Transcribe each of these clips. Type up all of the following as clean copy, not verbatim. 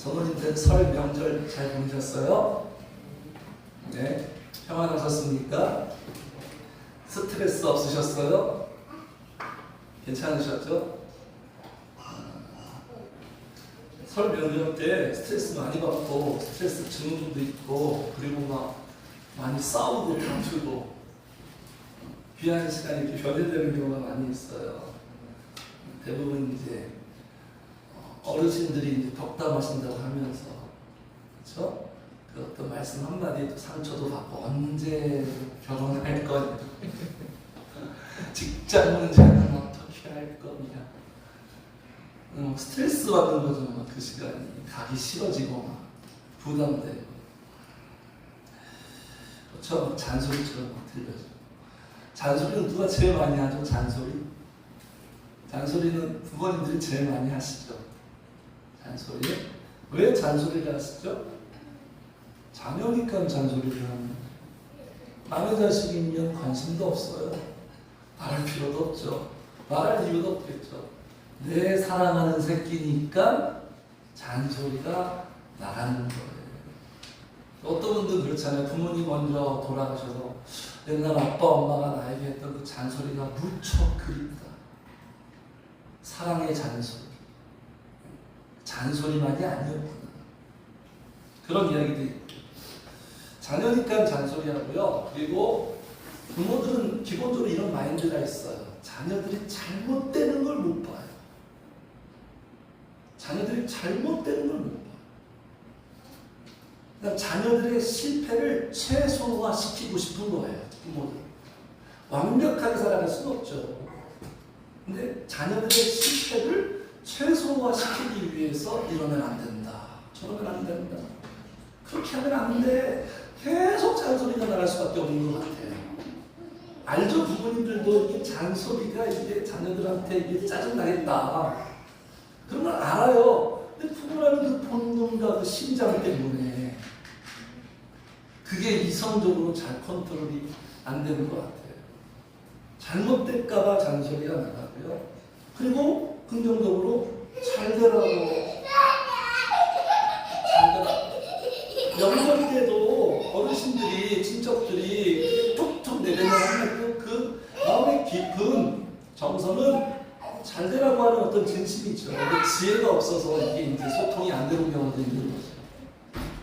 성도님들 설 명절 잘 보내셨어요? 네, 평안하셨습니까? 스트레스 없으셨어요? 괜찮으셨죠? 설 명절 때 스트레스 많이 받고 스트레스 증후군도 있고 그리고 막 많이 싸우고 다투고 귀한 시간이 이렇게 변질되는 경우가 많이 있어요. 대부분 이제 어르신들이 이제 덕담하신다고 하면서 그렇죠? 그 어떤 말씀 한마디에 상처도 받고 언제 결혼할 거냐 직장 문제는 어떻게 할 거냐 스트레스 받는 거죠. 그 시간이 가기 싫어지고 막 부담되고 그렇죠? 잔소리처럼 막 들려죠. 잔소리는 누가 제일 많이 하죠? 잔소리는 부모님들이 제일 많이 하시죠. 잔소리. 왜 잔소리를 하시죠? 자녀니까 잔소리를 하는 거예요. 남의 자식이면 관심도 없어요. 말할 필요도 없죠. 말할 이유도 없겠죠. 내 사랑하는 새끼니까 잔소리가 나가는 거예요. 어떤 분들은 그렇잖아요. 부모님 먼저 돌아가셔서 옛날 아빠 엄마가 나에게 했던 그 잔소리가 무척 그립다. 사랑의 잔소리. 잔소리만이 아니었구나. 그런 이야기도 있고. 자녀니까 잔소리하고요. 그리고 부모들은 기본적으로 이런 마인드가 있어요. 자녀들이 잘못되는 걸 못 봐요. 자녀들이 잘못되는 걸 못 봐요. 그러니까 자녀들의 실패를 최소화시키고 싶은 거예요. 부모들. 완벽하게 살아갈 수는 없죠. 근데 자녀들의 실패를 최소화시키기 위해서 이러면 안 된다. 저러면 안 된다. 그렇게 하면 안 돼. 계속 잔소리가 나갈 수밖에 없는 것 같아요. 알죠? 부모님들도 이게 잔소리가 이게 자녀들한테 이게 짜증나겠다. 그런 걸 알아요. 근데 부모라는 그 본능과 그 심장 때문에 그게 이성적으로 잘 컨트롤이 안 되는 것 같아요. 잘못될까봐 잔소리가 나가고요. 그리고 긍정적으로 잘 되라고. 명절 때도 어르신들이, 친척들이 툭툭 내뱉는 그 마음의 깊은 정서는 잘 되라고 하는 어떤 진심이죠. 근데 지혜가 없어서 이게 이제 소통이 안 되는 경우도 있는 거죠.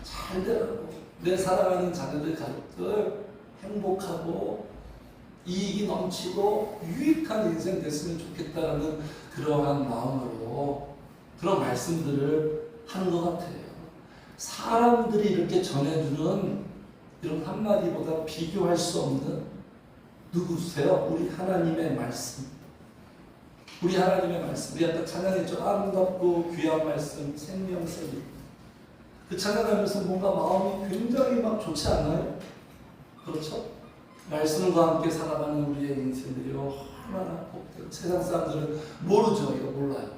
잘 되라고. 내 사랑하는 자녀들, 가족들 행복하고 이익이 넘치고 유익한 인생 됐으면 좋겠다라는 그러한 마음으로 그런 말씀들을 하는 것 같아요. 사람들이 이렇게 전해주는 이런 한마디보다 비교할 수 없는 누구세요? 우리 하나님의 말씀. 우리 하나님의 말씀. 우리 아까 찬양했죠. 아름답고 귀한 말씀, 생명샘이. 그 찬양하면서 뭔가 마음이 굉장히 막 좋지 않아요? 그렇죠? 말씀과 함께 살아가는 우리의 인생들이 얼마나 복된. 세상 사람들은 모르죠. 이거 몰라요.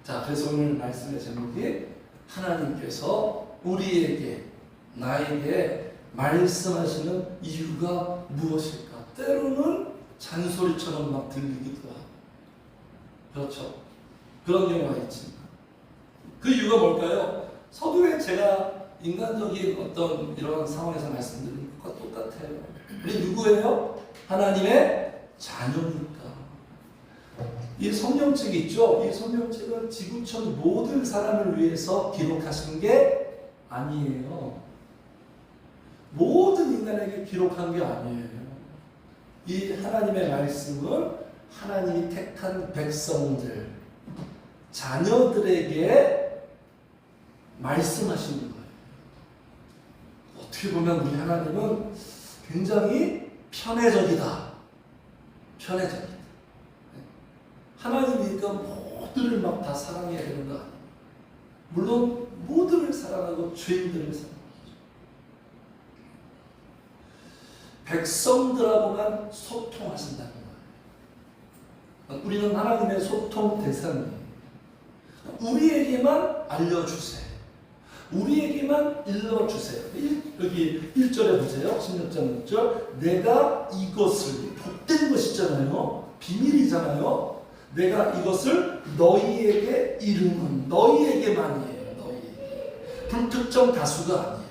자, 그래서 오늘 말씀의 제목이 하나님께서 우리에게, 나에게 말씀하시는 이유가 무엇일까? 때로는 잔소리처럼 막 들리기도 하고. 그렇죠. 그런 경우가 있지만. 그 이유가 뭘까요? 서두에 제가 인간적인 어떤 이런 상황에서 말씀드린 것과 똑같아요. 우리 누구예요? 하나님의 자녀니까. 이 성령책이 있죠? 이 성령책은 지구촌 모든 사람을 위해서 기록하신 게 아니에요. 모든 인간에게 기록한 게 아니에요. 이 하나님의 말씀은 하나님이 택한 백성들, 자녀들에게 말씀하시는 거예요. 어떻게 보면 우리 하나님은 굉장히 편애적이다. 편애적이다. 하나님이니까 모두를 막 다 사랑해야 되는 거 아니에요. 물론 모두를 사랑하고 죄인들을 사랑하죠. 백성들하고만 소통하신다는 거예요. 우리는 하나님의 소통 대상이에요. 우리에게만 알려주세요. 우리에게만 일러주세요. 여기 1절에 보세요. 16장 1절. 내가 이것을, 복된 것이잖아요. 비밀이잖아요. 내가 이것을 너희에게 이름은 너희에게만이에요. 불특정 다수가 아니에요.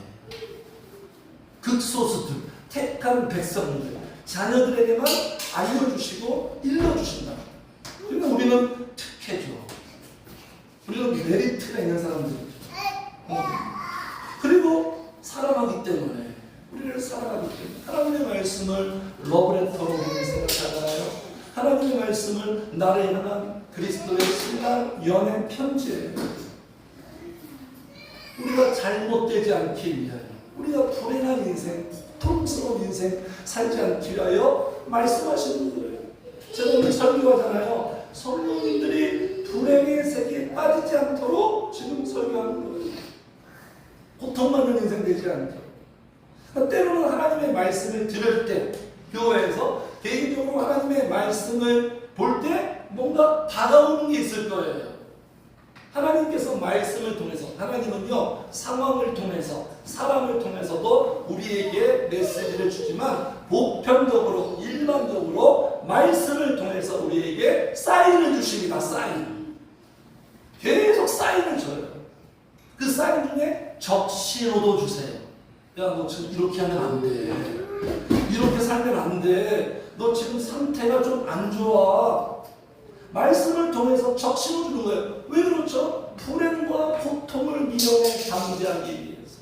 극소수들, 택한 백성들, 자녀들에게만 알려주시고 일러주신다. 그러니까 우리는 특혜죠. 우리는 메리트가 있는 사람들이죠. 그리고 사랑하기 때문에, 우리를 사랑하기 때문에 하나님의 말씀을 러브레터로 생각하잖아요. 하나님의 말씀을 나를 향한 그리스도의 신랑 연애 편지예요. 우리가 잘못되지 않기 위하여, 우리가 불행한 인생, 고통스러운 인생 살지 않기 위하여 말씀하시는 거예요. 제가 오늘 설교하잖아요. 성도님들이 불행의 세계에 빠지지 않도록 지금 설교하는 거예요. 고통받는 인생 되지 않도록. 그러니까 때로는 하나님의 말씀을 들을 때, 교회에서 개인적으로 하나님의 말씀을 볼 때 뭔가 다가오는 게 있을 거예요. 하나님께서 말씀을 통해서, 하나님은요 상황을 통해서, 사람을 통해서도 우리에게 메시지를 주지만 보편적으로, 일반적으로 말씀을 통해서 우리에게 사인을 주십니다. 사인. 계속 사인을 줘요. 그 사인 중에 적신호도 주세요. 야, 너 지금 이렇게 하면 안 돼. 이렇게 살면 안 돼. 너 지금 상태가 좀 안 좋아. 말씀을 통해서 적신호 주는 거예요. 왜 그렇죠? 불행과 고통을 미련에 잠재하기 위해서.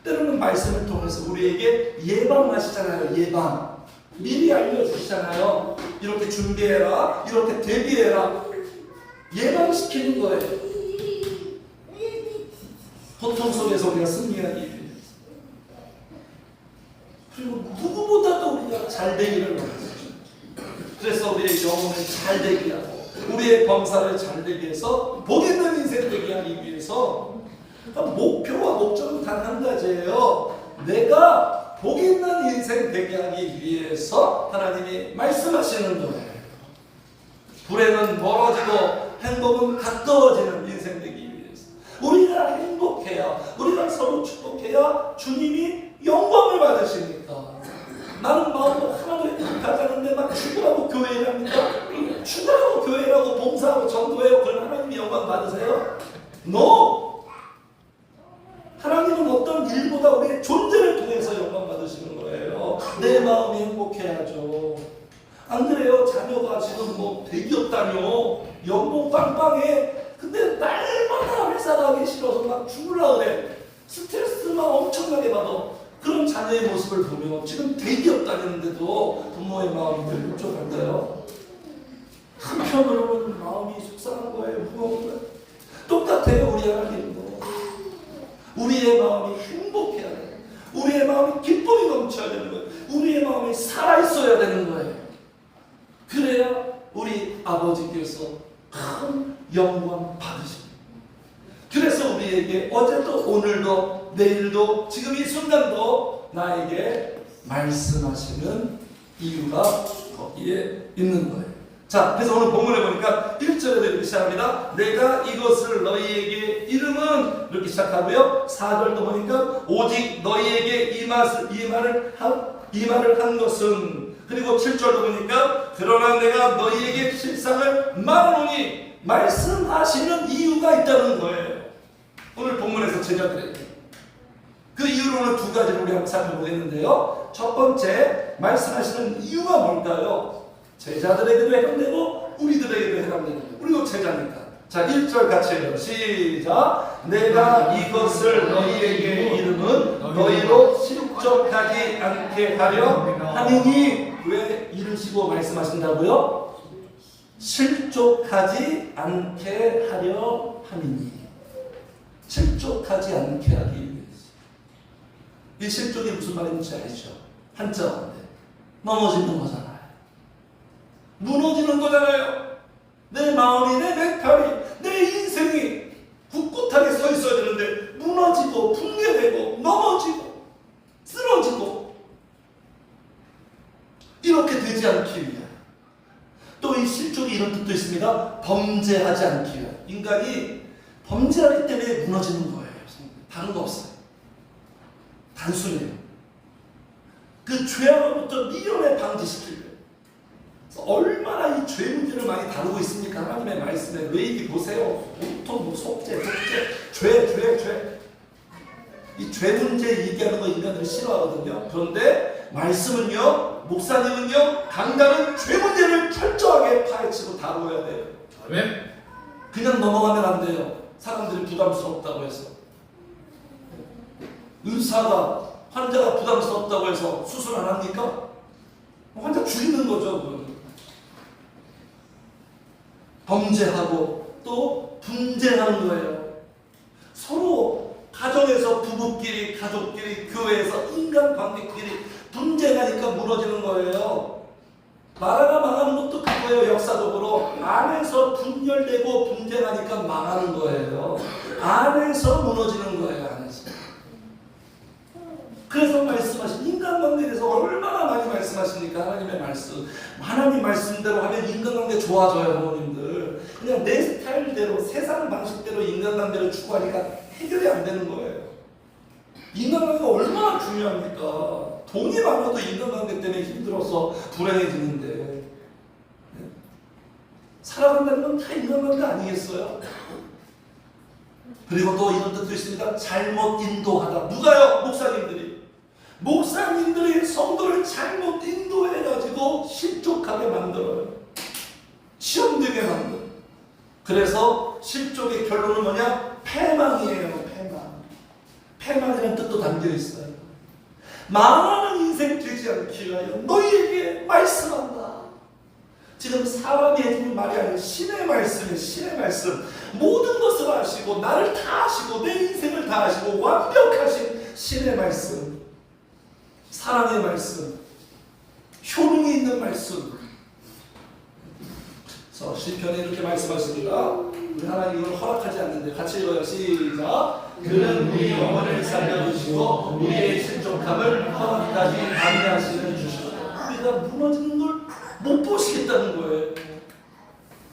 때로는 말씀을 통해서 우리에게 예방하시잖아요. 예방. 미리 알려주시잖아요. 이렇게 준비해라. 이렇게 대비해라. 예방시키는 거예요. 고통 속에서 우리가 승리하기 위해서. 그리고 누구보다도 우리가 잘 되기를 원하죠. 그래서 우리의 영혼을 잘 되게 하고, 우리의 범사를 잘 되게 해서 복 있는 인생 되게 하기 위해서, 그러니까 목표와 목적은 단 한 가지예요. 내가 복 있는 인생 되게 하기 위해서 하나님이 말씀하시는 거예요. 불행은 멀어지고 행복은 가까워지는 인생 되기 위해서. 우리가 행복해야, 우리가 서로 축복해야 주님이 영광을 받으시니까. 나는 마음도 하나도 행복하지 않은데 막 죽으라고 교회를 합니까? 죽으라고 교회라고 봉사하고 전도해요. 그럼 하나님이 영광 받으세요? No! 하나님은 어떤 일보다 우리의 존재를 통해서 영광 받으시는 거예요. 내 마음이 행복해야죠. 안 그래요? 자녀가 지금 뭐 대기업 다녀, 연봉 빵빵해. 근데 날마다 회사 가기 싫어서 막 죽으려고 그래. 스트레스만 엄청나게 받아. 그런 자녀의 모습을 보면 지금 대기업 다니는데도 부모의 마음이 늘 흡족할까요? 한편으로는 마음이 속상한 거예요. 무거운 거예요. 똑같아요. 우리 하나님도. 우리의 마음이 행복해야 돼요. 우리의 마음이 기쁨이 넘쳐야 되는 거예요. 우리의 마음이 살아있어야 되는 거예요. 그래야 우리 아버지께서 큰 영광 받으십니다. 그래서 우리에게 어제도 오늘도 내일도 지금 이 순간도 나에게 말씀하시는 이유가 거기에 있는 거예요. 자, 그래서 오늘 본문에 보니까 1절에 이렇게 시작합니다. 내가 이것을 너희에게 이름은 이렇게 시작하고요. 4절도 보니까 오직 너희에게 이 말을 한 것은, 그리고 7절도 보니까 그러나 내가 너희에게 실상을 말하노니 말씀하시는 이유가 있다는 거예요. 오늘 본문에서 제자들에게 그 이유로 오늘 두 가지를 우리 한번 살펴보겠는데요. 첫 번째, 말씀하시는 이유가 뭘까요? 제자들에게도 해당되고 우리들에게도 해당되는 거예요. 우리도 제자니까. 자, 1절 같이 해요. 시작. 내가 이것을 너희에게 이름은 너희로 실족하지 않게 하려 하느니. 왜 이르시고 말씀하신다고요? 실족하지 않게 하려 하느니. 실족하지 않게 하기 위해서. 이 실족이 무슨 말인지 알죠? 한자어인데 넘어지는 거잖아요. 무너지는 거잖아요. 내 마음이, 내 멘탈이, 내 인생이 굳굳하게 서 있어야 되는데 무너지고 붕괴되고 넘어지고 쓰러지고 이렇게 되지 않기 위해. 또 이 실족이 이런 뜻도 있습니다. 범죄하지 않기 위해. 인간이 범죄하기 때문에 무너지는 거예요. 다른 거 없어요. 단순해요. 그 죄악으로부터 미련에 방지시키려고. 얼마나 이 죄 문제를 많이 다루고 있습니까? 하나님의 말씀에. 레위기 보세요. 보통 뭐 속죄, 죄. 이 죄 문제 얘기하는 거 인간들이 싫어하거든요. 그런데 말씀은요, 목사님은요, 강단은 죄 문제를 철저하게 파헤치고 다루어야 돼요. 아멘. 그냥 넘어가면 안 돼요. 사람들이 부담스럽다고 해서. 의사가 환자가 부담스럽다고 해서 수술 안 합니까? 환자 죽이는 거죠. 범죄하고 또 분쟁하는 거예요. 서로 가정에서 부부끼리, 가족끼리, 교회에서 인간관계끼리 분쟁하니까 무너지는 거예요. 나라가 망하는 것도 그거예요. 역사적으로 안에서 분열되고 분쟁하니까 망하는 거예요. 안에서 무너지는 거예요. 안에서. 그래서 말씀하신 인간관계에 대해서 얼마나 많이 말씀하십니까? 하나님의 말씀. 하나님 말씀대로 하면 인간관계 좋아져요. 부모님들. 그냥 내 스타일대로 세상 방식대로 인간관계를 추구하니까 해결이 안 되는 거예요. 인간관계가 얼마나 중요합니까? 돈이 많아도 인간관계 때문에 힘들어서 불행해지는데 살아간다는 건 다 인간관계 아니겠어요? 그리고 또 이런 뜻도 있습니다. 잘못 인도하다. 누가요? 목사님들이 성도를 잘못 인도해가지고 실족하게 만들어요. 시험되게 만들어요. 그래서 실족의 결론은 뭐냐? 패망이에요. 패망이라는 뜻도 담겨 있어요. 망하는 인생 되지 않기 위하여 너희에게 말씀한다. 지금 사람이 해주는 말이 아니라 신의 말씀이에요. 신의 말씀. 모든 것을 아시고 나를 다 아시고 내 인생을 다 아시고 완벽하신 신의 말씀. 사랑의 말씀. 효능이 있는 말씀. 그래서 시편에 이렇게 말씀하십니다. 우리 하나님 이걸 허락하지 않는데 같이 읽어요. 시작. 그는 우리 영혼을 살려주시고 우리의 실족함을 허락하지 아니하시는 주시고 우리가 무너지는 걸 못 보시겠다는 거예요.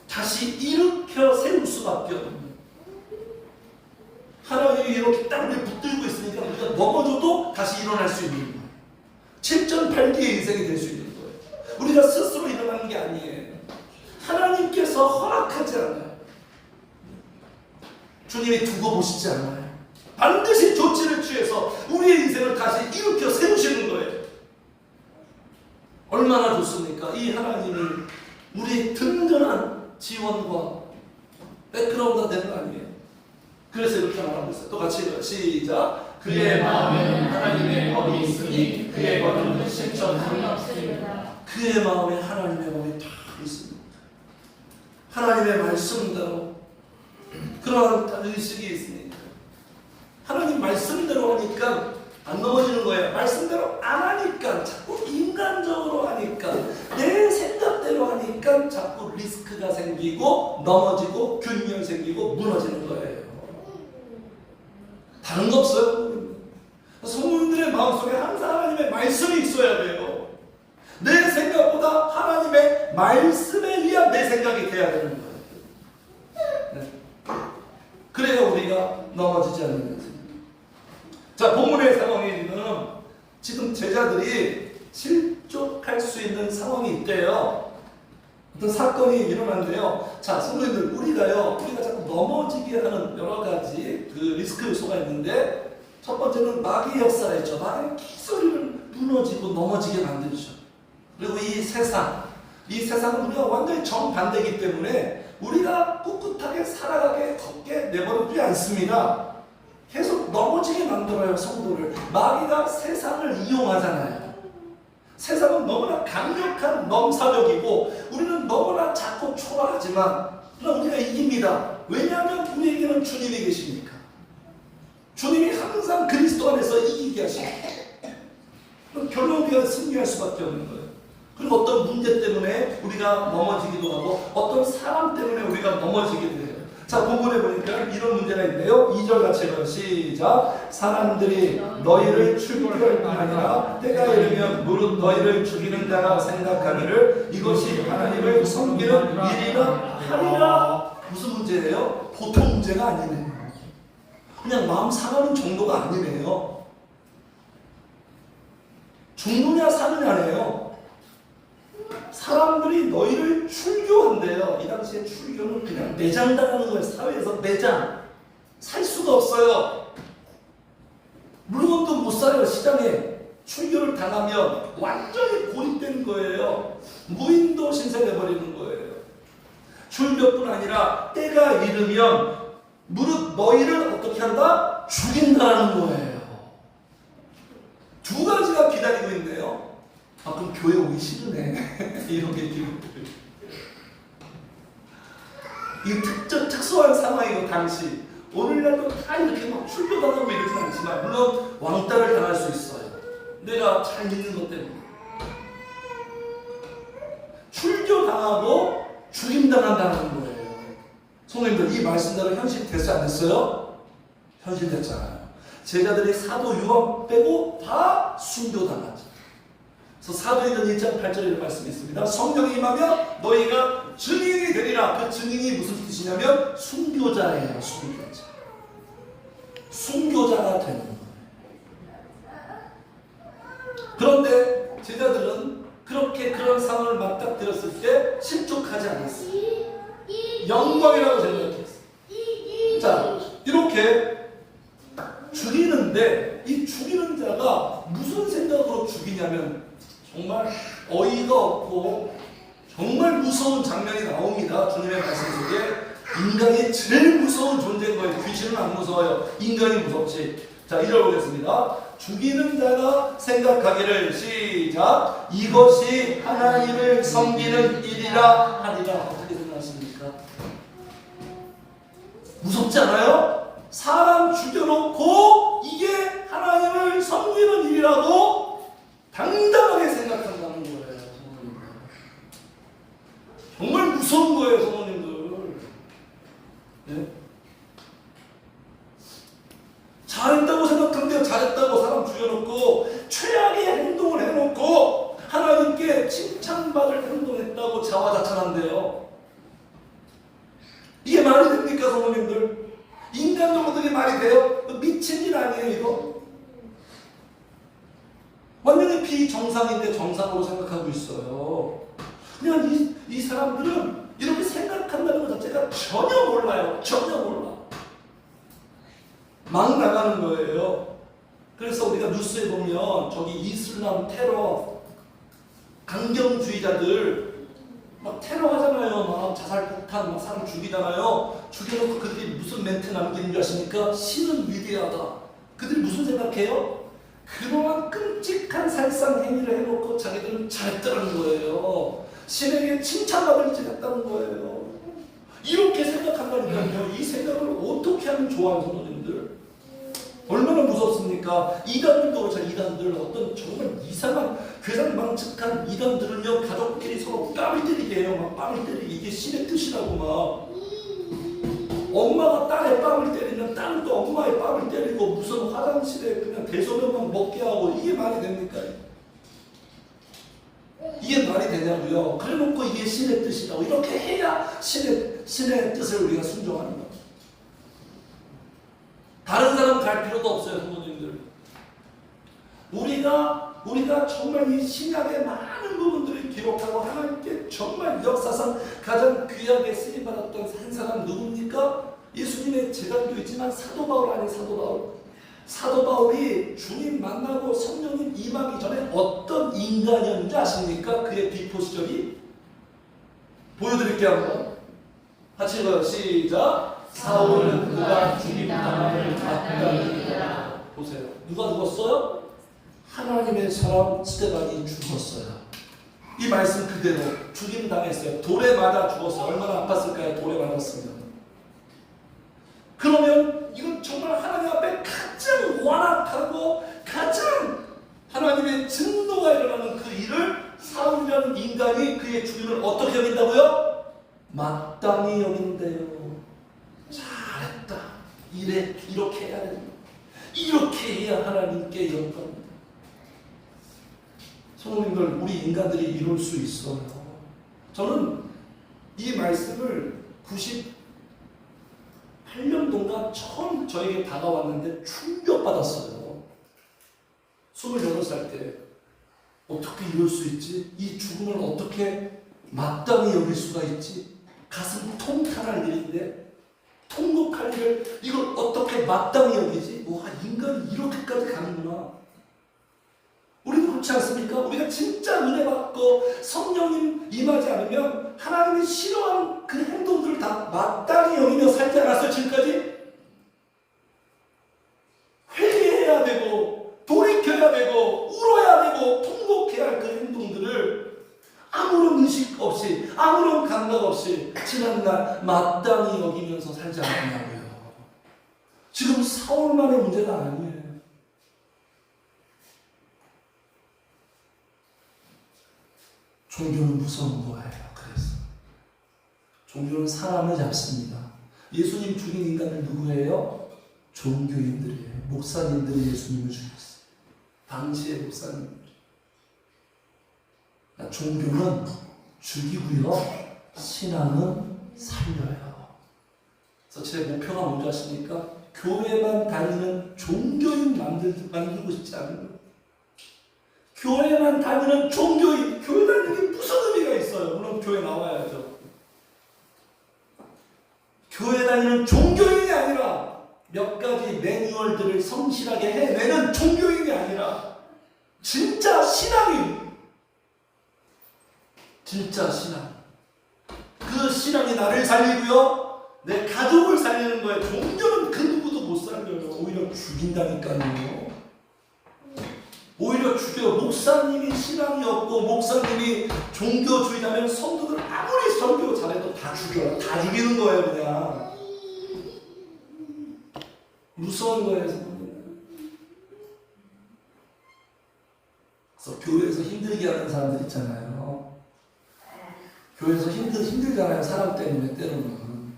다시 일으켜 세울 수밖에 없는. 하나님이 이렇게 딱 우리 붙들고 있으니까 우리가 넘어져도 다시 일어날 수 있는 거예요. 7.8기의 인생이 될 수 있는 거예요. 우리가 스스로 일어나는 게 아니에요. 하나님께서 허락하지 않아요. 주님이 두고 보시지 않아요. 반드시 조치를 취해서 우리의 인생을 다시 일으켜 세우시는 거예요. 얼마나 좋습니까? 이 하나님이 우리의 든든한 지원과 백그라운드가 되는 거 아니에요? 그래서 이렇게 말하고 있어요. 또 같이 읽어요. 시작. 그의 마음에 하나님의 법이 있으니 그의 법은 실천함이 없습니다. 그의 마음에 하나님의 법이 다 있습니다. 하나님의 말씀대로 그러한 의식이 있습니다. 하나님 말씀대로 하니까 안 넘어지는 거예요. 말씀대로 안 하니까 자꾸 인간적으로 하니까 내 생각대로 하니까 자꾸 리스크가 생기고 넘어지고 균열 생기고 무너지는 거예요. 다른 거 없어요. 성도님들의 마음속에 항상 하나님의 말씀이 있어야 돼요. 내 생각보다 하나님의 말씀에 의한 내 생각이 돼야 되는 거예요. 네. 그래야 우리가 넘어지지 않는 거죠. 자, 본문의 상황에는 지금 제자들이 실족할 수 있는 상황이 있대요. 어떤 사건이 일어난대요. 자, 성도님들, 우리가 자꾸 넘어지게 하는 여러 가지 그 리스크 요소가 있는데, 첫 번째는 마귀의 역사가 있죠. 마귀의 기술을 무너지고 넘어지게 만들죠. 그리고 이 세상은 우리가 완전히 정반대이기 때문에 우리가 꿋꿋하게 살아가게 걷게 내버려두지 않습니다. 계속 넘어지게 만들어요. 성도를. 마귀가 세상을 이용하잖아요. 세상은 너무나 강력한 넘사벽이고 우리는 너무나 작고 초라하지만 그럼 우리가 이깁니다. 왜냐하면 우리에게는 주님이 계십니까? 주님이 항상 그리스도 안에서 이기게 하십니다. 그럼 결론 우리가 승리할 수밖에 없는 거예요. 그리고 어떤 문제 때문에 우리가 넘어지기도 하고 어떤 사람 때문에 우리가 넘어지게 돼요. 자, 본문에 보니까 이런 문제가 있네요. 2절 같이 해봐요. 시작. 사람들이 너희를 죽일 뿐 아니라 때가 이르면 무릇 너희를 죽이는 자라 생각하기를 이것이 하나님을 섬기는 일이라 하리라. 무슨 문제예요? 보통 문제가 아니네요. 그냥 마음 상하는 정도가 아니네요. 죽느냐 사느냐네요. 사람들이 너희를 출교한대요. 이 당시에 출교는 그냥 매장당하는 거예요. 사회에서 매장. 살 수가 없어요. 물건도 못 사요. 시장에 출교를 당하면 완전히 고립된 거예요. 무인도 신세돼버리는 거예요. 출교뿐 아니라 때가 이르면 무릇 너희를 어떻게 한다? 죽인다는 거예요. 두 가지가 기다리고 있네요. 아, 그럼 교회 오기 싫으네. 이런 게 기록들. 이 특수한 상황이고 당시 오늘날도 다 이렇게 막 출교당하고 이러진 않지만 물론 왕따를 당할 수 있어요. 내가 잘 믿는 것 때문에. 출교당하고 죽임당한다는 거예요. 성도님들, 이 말씀대로 현실됐어요? 안 됐어요? 현실됐잖아요. 제자들이 사도 요한 빼고 다 순교당하죠. 그래서 사도행전 1장 8절에 이런 말씀이 있습니다. 성령이 임하면 너희가 증인이 되리라. 그 증인이 무슨 뜻이냐면 순교자예요. 순교자. 순교자가 되는 거예요. 그런데 제자들은 그렇게 그런 상황을 맞닥뜨렸을 때 실족하지 않았어요. 영광이라고 생각했어요. 자, 이렇게 죽이는데 이 죽이는 자가 무슨 생각으로 죽이냐면 정말 어이가 없고 정말 무서운 장면이 나옵니다. 주님의 말씀 속에 인간이 제일 무서운 존재인 거예요. 귀신은 안 무서워요. 인간이 무섭지. 자, 읽어보겠습니다. 죽이는 자가 생각하기를 시작. 이것이 하나님을 섬기는 일이라 하리라. 어떻게 생각하십니까? 무섭지 않아요? 사람 죽여놓고 이게 하나님을 섬기는 일이라고 당당하게 생각한다는 거예요. 정말 무서운 거예요, 성도님들. 네? 잘했다고 생각한대요. 잘했다고 사람 죽여놓고 최악의 행동을 해놓고 하나님께 칭찬받을 행동했다고 자화자찬한대요. 이게 말이 됩니까, 성도님들? 인간적으로 그게 말이 돼요? 미친 일 아니에요, 이거? 완전히 비정상인데 정상으로 생각하고 있어요. 그냥 이 사람들은 이렇게 생각한다는 것 자체가 전혀 몰라요. 전혀 몰라. 막 나가는 거예요. 그래서 우리가 뉴스에 보면 저기 이슬람 테러 강경주의자들 막 테러 하잖아요. 막 자살폭탄 막 사람 죽이잖아요. 죽여놓고 그들이 무슨 멘트 남기는 줄 아십니까? 신은 위대하다. 그들이 무슨 생각해요? 그러한 끔찍한 살상 행위를 해놓고 자기들은 잘했다는 거예요. 신에게 칭찬받을 짓 했다는 거예요. 이렇게 생각한다니까요. 이 생각을 어떻게 하면 좋아하는 성도님들? 얼마나 무섭습니까? 이단들도 그렇죠. 이단들 어떤 정말 이상한 괴상망측한 이단들은요, 가족끼리 서로 뺨을 때리게 해요. 막 뺨을 때리게. 이게 신의 뜻이라고 막. 엄마가 딸의 뺨을 때리면 딸도 엄마의 뺨을 때리고 무슨 화장실에 그냥 대소변만 먹게 하고 이게 말이 됩니까? 이게 말이 되냐고요. 그래놓고 이게 신의 뜻이라고 이렇게 해야 신의 뜻을 우리가 순종하는 거예요. 다른 사람 갈 필요도 없어요, 성도님들. 우리가 정말 이 신약의 많은 부분들을 기록하고 하나님께 정말 역사상 가장 귀하게 쓰임받았던 한 사람 누굽니까? 예수님의 제자도 있지만 사도 바울 아니 사도 바울. 사도 바울이 주님 만나고 성령님 임하기 전에 어떤 인간이었는지 아십니까? 그의 비포 시절이 보여드릴게요. 한번 같이 읽어요. 시작. 사울은 그가 죽임당함을 받으리라. 보세요. 누가 죽었어요? 하나님의 사람 스데반이 죽었어요. 이 말씀 그대로 죽임당했어요. 돌에 맞아 죽었어요. 얼마나 아팠을까요? 돌에 맞았으면. 그러면 이건 정말 하나님 앞에 가장 완악하고 가장 하나님의 진노가 일어나는 그 일을 사울이라는 인간이 그의 죽임을 어떻게 여긴다고요? 마땅히 여긴대요. 잘했다. 이렇게 해야 된다. 이렇게 해야 하나님께 영광입니다. 성도님들, 우리 인간들이 이룰 수 있어요. 저는 이 말씀을 98년도인가 처음 저에게 다가왔는데 충격받았어요. 28살 때 어떻게 이럴 수 있지? 이 죽음을 어떻게 마땅히 여길 수가 있지? 가슴 통탄할 일인데 통곡할 일을 이걸 어떻게 마땅히 여기지? 와, 인간이 이렇게까지 가는구나. 우리도 그렇지 않습니까? 우리가 진짜 은혜 받고 성령님 임하지 않으면 하나님이 싫어하는 그 행동들을 다 마땅히 여기며 살지 않았어요, 지금까지? 회개해야 되고 돌이켜야 되고 울어야 되고 통곡해야 할 그 행동들을 아무런 의식 없이 아무런 감각 없이 지난날 마땅히 여기면서 살지 않았냐고요. 지금 사울만의 문제가 아니에요. 종교는 무서운 거예요. 그래서 종교는 사람을 잡습니다. 예수님 죽인 인간들 누구예요? 종교인들이에요. 목사님들이 예수님을 죽였어요. 당시의 목사님들. 종교는 죽이고요, 신앙은 살려요. 그래서 제 목표가 뭔지 아십니까? 교회만 다니는 종교인 만들고 싶지 않은 거예요. 교회만 다니는 종교인, 교회 다니는 게 무슨 의미가 있어요? 물론 교회 나와야죠. 교회 다니는 종교인이 아니라 몇 가지 매뉴얼들을 성실하게 해내는 종교인이 아니라 진짜 신앙인, 진짜 신앙. 그 신앙이 나를 살리고요, 내 가족을 살리는 거예요. 종교는 그 누구도 못 살려요. 오히려 죽인다니까요. 오히려 죽여요. 목사님이 신앙이 없고 목사님이 종교주의자면 성도들 아무리 설교 잘해도 다 죽여요. 다 죽이는 거예요, 그냥. 무서운 거예요, 성도는. 그래서 교회에서 힘들게 하는 사람들 있잖아요. 교회에서 힘들잖아요. 사람 때문에 때로는.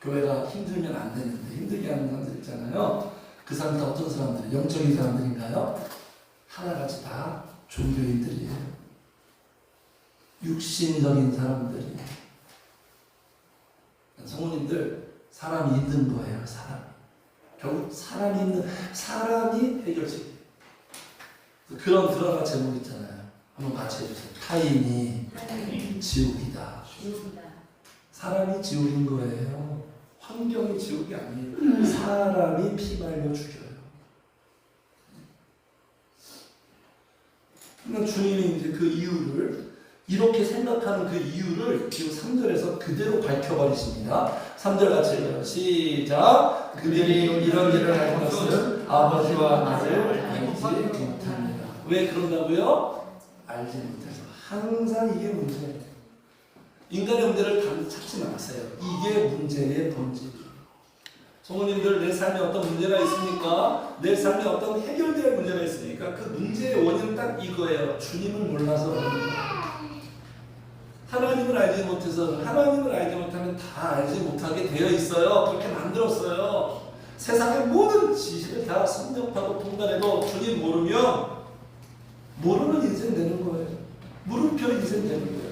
교회가 힘들면 안 되는데 힘들게 하는 사람들 있잖아요. 그 사람들 어떤 사람들? 영적인 사람들인가요? 하나같이 다 종교인들이에요. 육신적인 사람들이에요. 성모님들, 사람이 있는 거예요. 사람. 결국 사람이 해결책. 그런 드라마 제목 있잖아요. 한번 같이 해주세요. 타인이 지옥이다. 사람이 지옥인 거예요. 환경이 지옥이 아니에요. 사람이 피말려 죽여요. 그러니까 주님이 이제 그 이유를, 이렇게 생각하는 그 이유를 지금 3절에서 그대로 밝혀버리십니다. 3절 같이 읽어요. 시작. 그들이 이런 일을 할 것은 아버지와 아들을 알지 못합니다. 왜 그런다고요? 알지 못해서. 항상 이게 문제예요. 인간의 문제를 단지 찾지 마세요. 이게 문제의 본질이에요. 성모님들, 내 삶에 어떤 문제가 있습니까? 내 삶에 어떤 해결될 문제가 있습니까? 그 문제의 원인은 딱 이거예요. 주님을 몰라서 그런 거예요. 하나님을 알지 못해서, 하나님을 알지 못하면 다 알지 못하게 되어 있어요. 그렇게 만들었어요. 세상의 모든 지식을 다 섭렵하고 통달해도 주님 모르면 모르는 인생 되는 거예요. 물음표 인생 되는 거예요.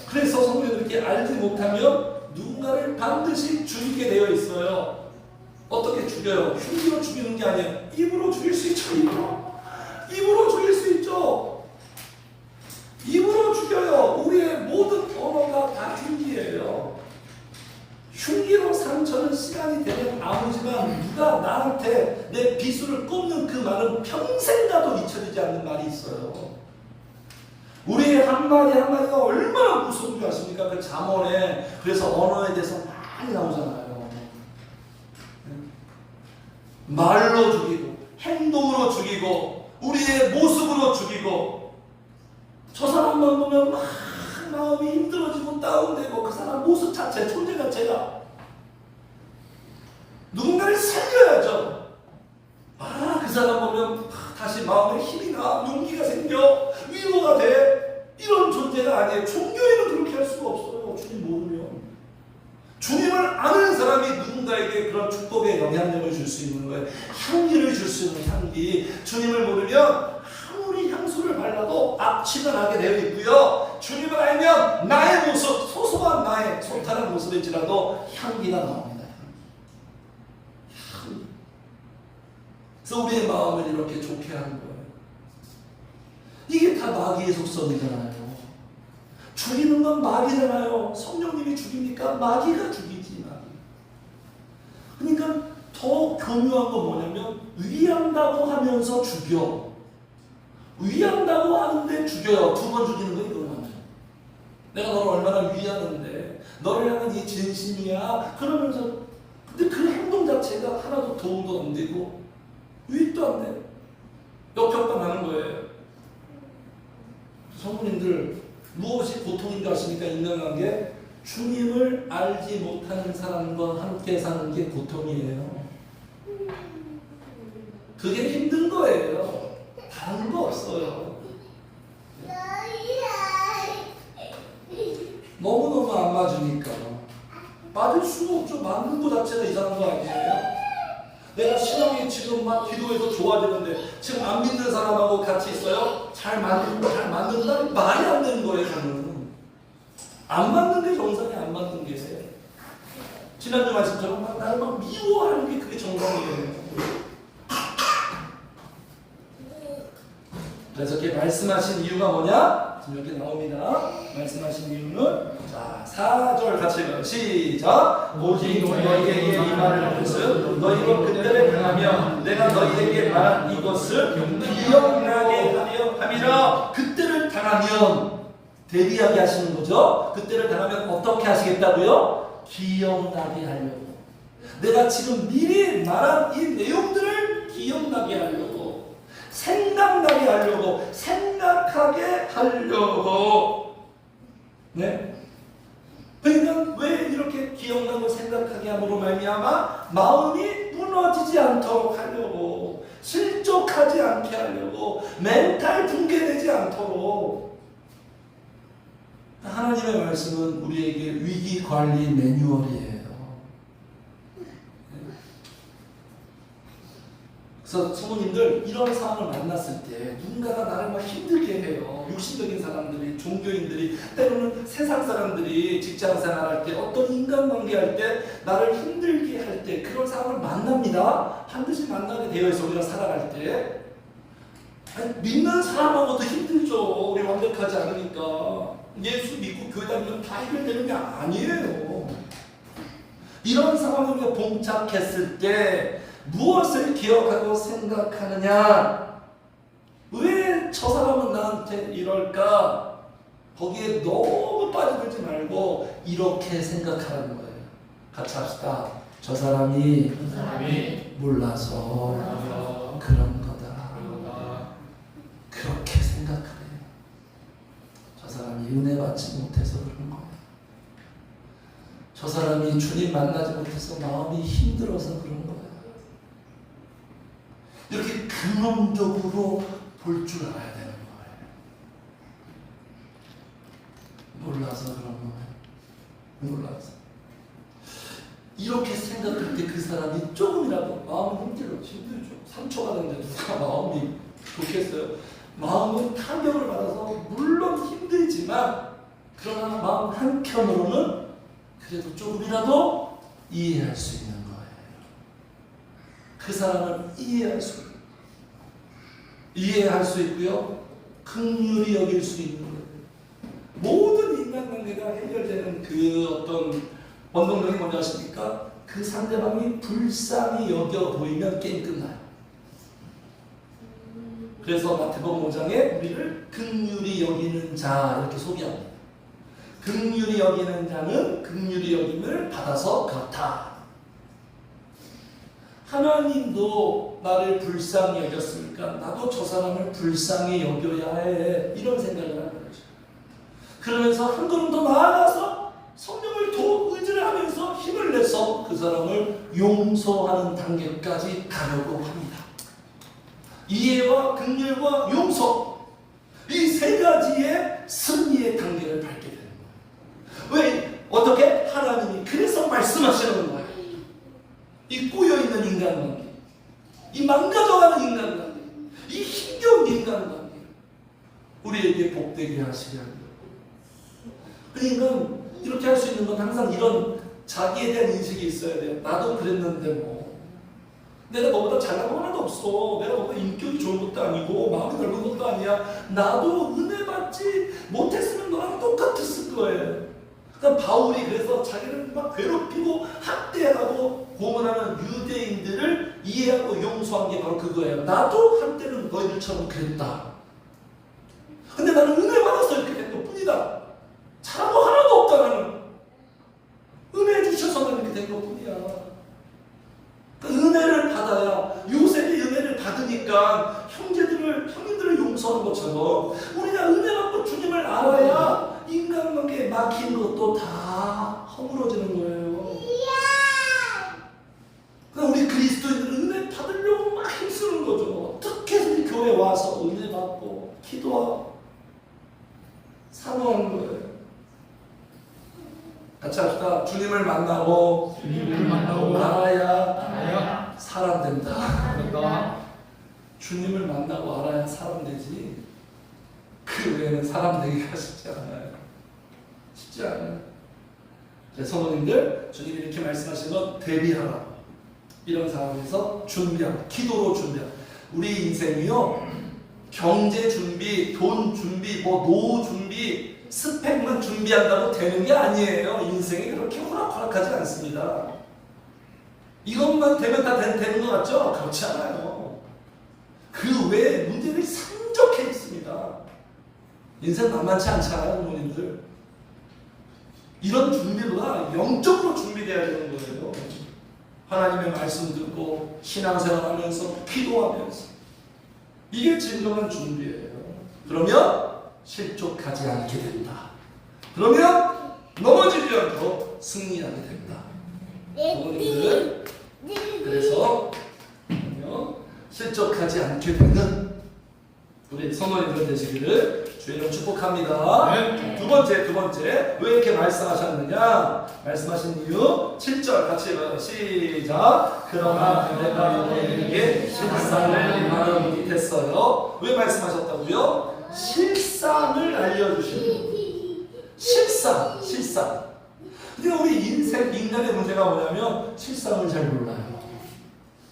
그래서 성도들께 알지 못하면 누군가를 반드시 죽이게 되어 있어요. 어떻게 죽여요? 흉기로 죽이는 게 아니에요. 입으로 죽일 수 있죠. 입으로 죽일 수 있죠. 입으로 죽여요. 우리의 모든 언어가 다 흉기예요. 흉기로 상처는 시간이 되면 아무지만 누가 나한테 내 비수를 꼽는 그 말은 평생 가도 잊혀지지 않는 말이 있어요. 우리의 한마디 한마디가 얼마나 무서운 줄 아십니까? 그 잠언에, 그래서 언어에 대해서 많이 나오잖아요. 말로 죽이고, 행동으로 죽이고, 우리의 모습으로 죽이고, 저 사람만 보면 막 마음이 힘들어지고 다운되고, 그 사람 모습 자체, 존재 자체가 누군가를 살려야죠. 그 사람 보면 다시 마음에 힘이 나, 용기가 생겨, 위로가 돼. 이런 존재가 아니에요. 종교에는 그렇게 할 수가 없어요. 주님 모르면. 주님을 아는 사람이 누군가에게 그런 축복의 영향력을 줄 수 있는 거예요. 향기를 줄 수 있는 향기. 주님을 모르면 아무리 향수를 발라도 악취가 나게 되어 있고요. 주님을 알면 나의 모습, 소소한 나의 소탈한 모습일지라도 향기가 나옵니다. 그래서 우리의 마음을 이렇게 좋게 하는 거예요. 이게 다 마귀의 속성이잖아요. 죽이는 건 마귀잖아요. 성령님이 죽이는 자체가 마귀가 죽이지, 마귀. 그러니까 더 교묘한 건 뭐냐면 위한다고 하면서 죽여. 위한다고 하는데 죽여요. 두 번 죽이는 거 이거는. 내가 너를 얼마나 위하는데 너를 향한 이 진심이야. 그러면서 근데 그 행동 자체가 하나도 도움도 안 되고 유익도 안 돼. 역효과나는 거예요. 성도님들 무엇이 고통인 줄 아십니까? 인간관계 주님을 알지 못하는 사람과 함께 사는 게 고통이에요. 그게 힘든 거예요. 다른 거 없어요. 너무너무 안 맞으니까 맞을 수가 없죠. 맞는 거 자체가 이상한 거 아니에요? 내가 신앙이 지금 막 기도해서 좋아지는데 지금 안 믿는 사람하고 같이 있어요? 잘 맞는다 말이 안 되는 거예요. 저는 안 맞는 게 정상이 안 맞는 게 지난주 말씀처럼 나를 막 미워하는 게 그게 정상이에요. 그래서 이렇게 말씀하신 이유가 뭐냐? 지금 여기 나옵니다. 말씀하신 이유는 자 4절 같이 읽어요. 시작. 오직 너희에게 이 말을 할 것은 너희가 그때를 당하면 내가 너희에게 말한 이것을 기억나게 하려 함이라. 그때를 당하면 대비하게 하시는 거죠. 그때를 당하면 어떻게 하시겠다고요? 기억나게 하려고. 내가 지금 미리 말한 이 내용들을 기억나게 하려고, 생각나게 하려고, 생각하게 하려고. 네? 그러니까 왜 이렇게 기억나고 생각하게 함으로 말미암아 마음이 무너지지 않도록 하려고, 실족하지 않게 하려고, 멘탈 붕괴되지 않도록. 하나님의 말씀은 우리에게 위기관리 매뉴얼이에요. 그래서 성도님들 이런 상황을 만났을 때 누군가가 나를 막 힘들게 해요. 육신적인 사람들이, 종교인들이, 때로는 세상 사람들이 직장 생활할 때, 어떤 인간관계 할 때 나를 힘들게 할 때 그런 상황을 만납니다. 반드시 만나게 되어 있어. 우리가 살아갈 때 믿는 사람하고도 힘들죠. 우리 완벽하지 않으니까. 예수 믿고 교회 다니면 다 해결되는 게 아니에요. 이런 상황에 우리가 봉착했을 때 무엇을 기억하고 생각하느냐? 왜 저 사람은 나한테 이럴까? 거기에 너무 빠져들지 말고 이렇게 생각하라는 거예요. 같이 합시다. 저 사람이 몰라서 그런 거다. 그렇게 생각하래요. 저 사람이 은혜 받지 못해서 그런 거예요. 저 사람이 주님 만나지 못해서 마음이 힘들어서 그런 거예요. 이렇게 근원적으로 볼 줄 알아야 되는 거예요. 몰라서 그런 거예요. 몰라서. 이렇게 생각할 때 그 사람이 조금이라도 마음이 힘들죠. 상처가 되는데 누가 마음이 좋겠어요. 마음은 타격을 받아서 물론 힘들지만 그러나 마음 한켠으로는 그래도 조금이라도 이해할 수 있는 거예요. 그 사람을 이해할 수 있고요. 긍휼히 여길 수 있는 거예요. 모든 인간관계가 해결되는 그 어떤 원동력이 뭔지 아십니까? 그 상대방이 불쌍히 여겨 보이면 게임 끝나요. 그래서 마태복음 5장에 우리를 긍휼히 여기는 자 이렇게 소개합니다. 긍휼히 여기는 자는 긍휼히 여김을 받아서 그렇다. 하나님도 나를 불쌍히 여겼으니까 나도 저 사람을 불쌍히 여겨야 해. 이런 생각을 하는 거죠. 그러면서 한 걸음 더 나아가서 성령을 더 의지를 하면서 힘을 내서 그 사람을 용서하는 단계까지 가려고 합니다. 이해와 긍휼과 용서, 이 세 가지의 승리의 단계를 밟게 되는 거예요. 왜? 어떻게? 하나님이 그래서 말씀하시는 거예요. 이 꼬여있는 인간관계, 이 망가져가는 인간관계, 이 힘겨운 인간관계 우리에게 복되게 하시게 하려고. 그러니까 이렇게 할 수 있는 건 항상 이런 자기에 대한 인식이 있어야 돼요. 나도 그랬는데 뭐 내가 너보다 잘난 거 하나도 없어. 내가 너보다 인격이 좋은 것도 아니고 마음이 넓은 것도 아니야. 나도 은혜 받지 못했으면 너랑 똑같았을 거예요. 그러니까 바울이 그래서 자기를 막 괴롭히고 학대하고 고문하는 유대인들을 이해하고 용서한 게 바로 그거예요. 나도 한때는 너희들처럼 그랬다. 근데 나는 은혜 받아서 이렇게 된 것뿐이다. 잘한 거 하나도 없다. 나는 은혜 주셔서 나는 이렇게 된 것뿐이야. 그러니까 은혜를 받아야, 요셉이 은혜를 받으니까 형님들을 용서하는 것처럼 우리가 은혜 받고 주님을 알아야 인간관계에 막힌 것도 다 허물어지는 거예요. 그러니까 우리 그리스도인들은 은혜 받으려고 막 힘쓰는 거죠. 어떻게 해서 교회 와서 은혜 받고 기도하고 사모하는 거예요. 같이 합시다. 주님을 만나고 알아야 사람 된다. 주님을 만나고 알아야 사람 되지. 그 외에는 사람 되기가 쉽지 않아요. 쉽지 않아요. 성도님들, 주님이 이렇게 말씀하신 건 대비하라. 이런 상황에서 준비하라. 기도로 준비하라. 우리 인생이요, 경제 준비, 돈 준비, 노후 준비, 스펙만 준비한다고 되는 게 아니에요. 인생이 그렇게 호락호락하지 않습니다. 이것만 되면 다 되는 것 같죠? 그렇지 않아요. 그 외에 문제들이 산적해 있습니다. 인생 만만치 않잖아요, 부모님들. 이런 준비보다 영적으로 준비되어야 되는 거예요. 하나님의 말씀 듣고 신앙생활하면서 기도하면서 이게 진정한 준비예요. 그러면 실족하지 않게 된다. 그러면 넘어지지 않고 승리하게 된다. 부모님들, 그래서 실족하지 않게 되는 우리 성도님들 되시기를 주의로 축복합니다. 네. 두 번째 왜 이렇게 말씀하셨느냐? 말씀하신 이유 7절 같이 읽어요. 시작. 그러나 내가 너희에게 실상을 말하지 못했어요. 왜 말씀하셨다고요? 실상을 알려주시는 실상. 근데 우리 인간의 문제가 뭐냐면 실상을 잘 몰라요.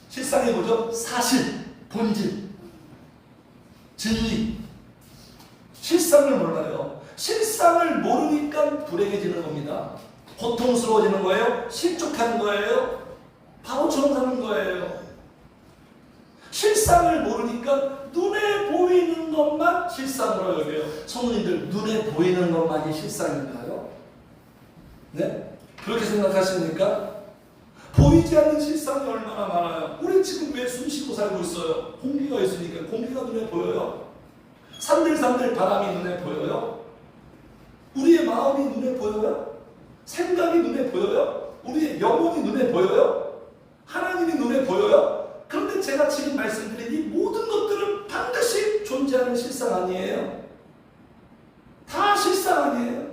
실상이 뭐죠? 사실, 본질, 진리. 실상을 몰라요. 실상을 모르니까 불행해지는 겁니다. 고통스러워지는 거예요. 실족하는 거예요. 바보처럼 사는 거예요. 실상을 모르니까 눈에 보이는 것만 실상으로 여겨요. 성도님들, 눈에 보이는 것만이 실상인가요? 네? 그렇게 생각하십니까? 보이지 않는 실상이 얼마나 많아요. 우리 지금 왜 숨 쉬고 살고 있어요? 공기가 있으니까. 공기가 눈에 보여요? 산들산들 바람이 눈에 보여요? 우리의 마음이 눈에 보여요? 생각이 눈에 보여요? 우리의 영혼이 눈에 보여요? 하나님이 눈에 보여요? 그런데 제가 지금 말씀드린 이 모든 것들은 반드시 존재하는 실상 아니에요? 다 실상 아니에요?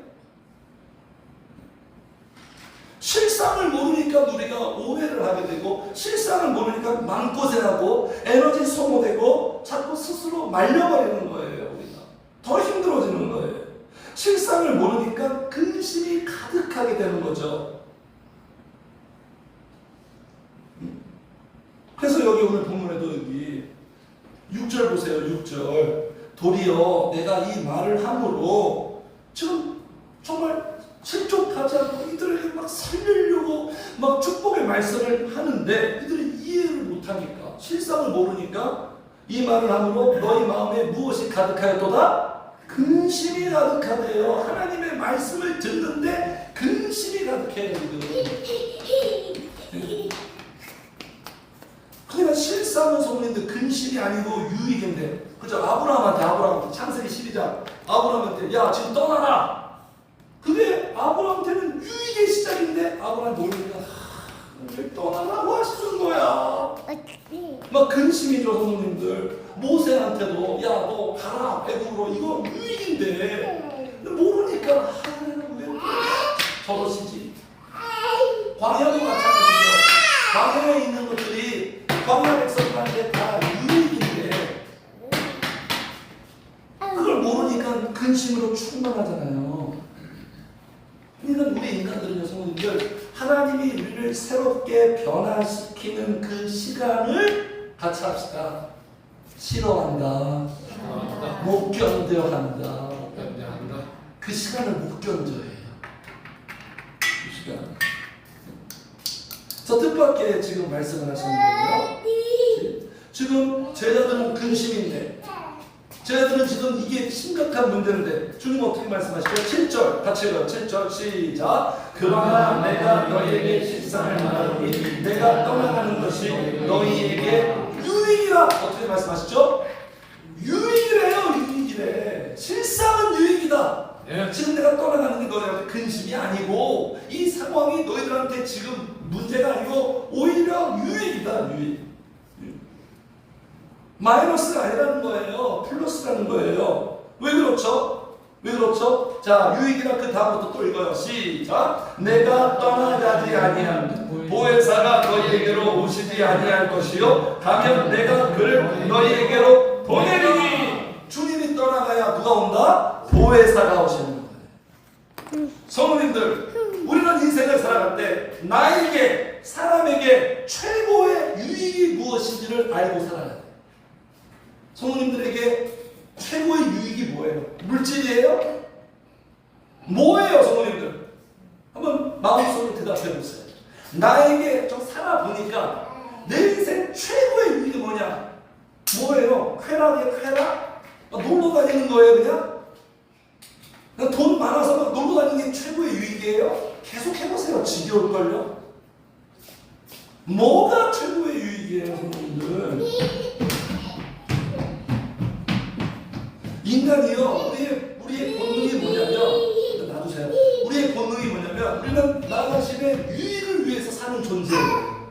실상을 모르니까 우리가 오해를 하게 되고, 실상을 모르니까 마음고생하고 에너지 소모되고 자꾸 스스로 말려버리는 거예요. 우리가 더 힘들어지는 거예요. 실상을 모르니까 근심이 가득하게 되는 거죠. 그래서 여기 오늘 본문에도 여기 6절 보세요. 6절. 도리어 내가 이 말을 함으로 지금 정말 실족하지 않고 이들에게 막 살리려고 막 축복의 말씀을 하는데 이들이 이해를 못하니까, 실상을 모르니까 이 말을 함으로 너희 마음에 무엇이 가득하였도다? 근심이 가득하대요. 하나님의 말씀을 듣는데 근심이 가득해요. 그러니까 실상은 성도님들 근심이 아니고 유익인데, 그죠? 아브라함한테 창세기 12장 아브라함한테 야 지금 떠나라. 그게 아브라함한테는 유익의 시작인데 아브라함이 모르니까 왜 떠나라고 하시는 거야. 막 근심이죠. 성도님들. 모세한테도 야 너 가라 애굽으로, 이거 유익인데 모르니까 왜 저러시지. 광야도 마찬가지죠. 광야에 있는 것들이 광야 백성들한테 다 유익인데 그걸 모르니까 근심으로 충만하잖아요. 그러니까 우리 인간들은요, 성도님들, 하나님이 우리를 새롭게 변화시키는 그 시간을 같이 합시다. 싫어한다. 못 견뎌한다. 그 시간을 못 견뎌해요. 자, 뜻밖의 지금 말씀을 하시는 거예요. 지금 제자들은 근심인데, 제자들은 지금 이게 심각한 문제인데 주님 어떻게 말씀하시죠? 7절 같이 읽어요. 7절 시작. 그러나 내가 너희에게 실상을 말하노니 내가 떠나가는 것이 너희에게 유익이라. 어떻게 말씀하시죠? 유익이래요. 유익이래. 실상은 유익이다. 예. 지금 내가 떠나가는 게 너희한테 근심이 아니고 이 상황이 너희들한테 지금 문제가 아니고 오히려 유익이다. 유익. 마이너스가 아니라는 거예요. 플러스라는 거예요. 왜 그렇죠? 왜 그렇죠? 자, 유익이나 그 다음부터 또 읽어요. 시작. 내가 떠나가지 아니한 보혜사가 너희에게로 오시지 아니할 것이요 가면 내가 그를 너희에게로 보내리니. 주님이 떠나가야 누가 온다? 보혜사가 오시는 거예요. 성도님들, 우리는 인생을 살아갈 때 나에게, 사람에게 최고의 유익이 무엇인지를 알고 살아야 돼요. 성도님들에게 최고의 유익이 뭐예요? 물질이에요? 뭐예요, 성도님들? 한번 마음속으로 대답해 보세요. 나에게 좀 살아보니까 내 인생 최고의 유익이 뭐냐? 뭐예요? 쾌락이에요, 쾌락? 놀러 다니는 거예요, 그냥? 그냥 돈 많아서 놀러 다니는 게 최고의 유익이에요? 계속 해보세요. 지겨울걸요? 뭐가 최고의 유익이에요, 성도님들? 인간이요, 우리의 본능이 뭐냐면, 놔두세요. 우리의 본능이 뭐냐면, 우리는 나 자신의 유익을 위해서 사는 존재예요.